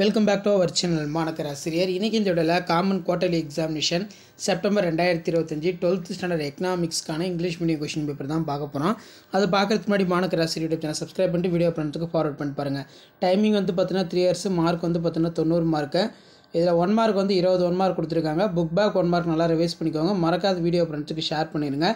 Welcome back to our channel Manakkar Asiriyar. இன்றைக்கி இந்த வீடியோவில் common quarterly examination September 2025 12th standard எக்கனாமிக்ஸ்க்கான இங்கிலீஷ் மீடியம் கொஷின் பேப்பர் தான் பார்க்க போகிறோம். அது பார்க்குறதுக்கு முன்னாடி Manakkar Asiriyar YouTube channel subscribe பண்ணிட்டு வீடியோ பண்ணுறதுக்கு ஃபார்வர்ட் பண்ணி பாருங்கள். டைமிங் வந்து பார்த்தீங்கன்னா 3 years, மார்க் வந்து பார்த்தீங்கன்னா 90 மார்க்கு. இதில் 1 மார்க் வந்து 21 மார்க் கொடுத்துருக்காங்க. புக் பேக் 1 மார்க் நல்லா ரிவைஸ் பண்ணிக்கோங்க. மறக்காத வீடியோ பண்ணுறதுக்கு ஷேர் பண்ணிடுங்க.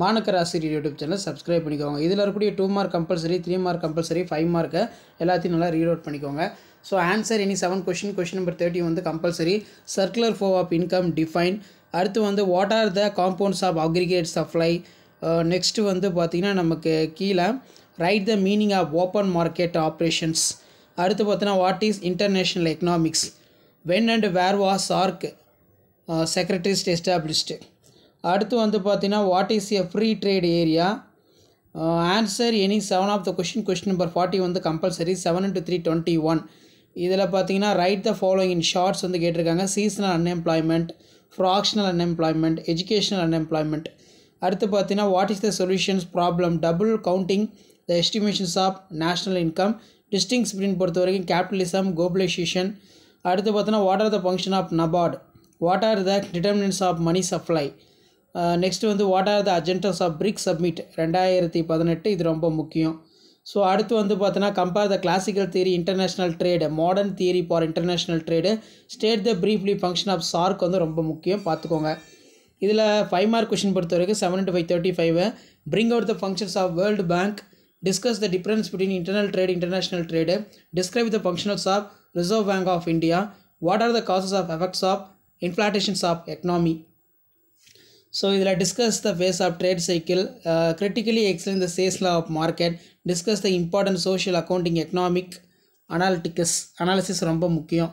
மாணக்கர் ஆசிரியர் யூடியூப் சேனல் சப்ஸ்கிரைப் பண்ணிக்கோங்க. இதில் இருக்கக்கூடிய 2 mark compulsory, 3 mark compulsory, 5 mark எல்லாத்தையும் நல்லா ரீட் அவுட் பண்ணிக்கோங்க. So answer any 7 question number 30 வந்து compulsory. Circular flow of income define. அடுத்து வந்து what are the components of aggregate supply. Next வந்து பார்த்திங்கன்னா நமக்கு கீழே write the meaning of open market operations. அடுத்து பார்த்தீங்கன்னா what is international economics. When and where was SAARC secretariat established. அடுத்து வந்து பார்த்தீங்கன்னா what is a free trade area. Answer any 7 of the question number 40 வந்து கம்பல்சரி. 7 into 3 21. இதில் பார்த்தீங்கன்னா write the following in shorts வந்து கேட்டிருக்காங்க. Seasonal unemployment, frictional unemployment, educational unemployment. அடுத்து பார்த்தீங்கன்னா what is the solutions problem, double counting the estimations of national income, distinguish between பொறுத்த வரைக்கும் capitalism, globalisation. அடுத்து பார்த்தீங்கன்னா what are the function of NABARD, what are the determinants of money supply. Next வந்து what are the agendas of BRICS summit 2018. இது ரொம்ப முக்கியம். ஸோ அடுத்து வந்து பார்த்தீங்கன்னா compare the classical theory international trade, modern theory for international trade, state the briefly function of SAARC வந்து ரொம்ப முக்கியம், பார்த்துக்கோங்க. இதில் 5 மார்க் கொஷின் பொறுத்த வரைக்கும் 7 into 5 35. Bring out the functions of World Bank, discuss the difference between internal trade international trade, describe the functions of Reserve Bank of India, what are the causes of effects of inflations of economy. So இதில் discuss the phase of trade cycle, critically explain the sales law of market, discuss the important social accounting economic analysis ரொம்ப முக்கியம்.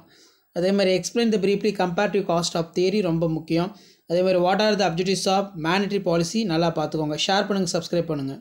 அதே மாதிரி explain the briefly comparative cost of theory ரொம்ப முக்கியம். அதே மாதிரி what are the objectives of monetary policy நல்லா பார்த்துக்கோங்க. ஷேர் பண்ணுங்கள், சப்ஸ்கிரைப் பண்ணுங்கள்.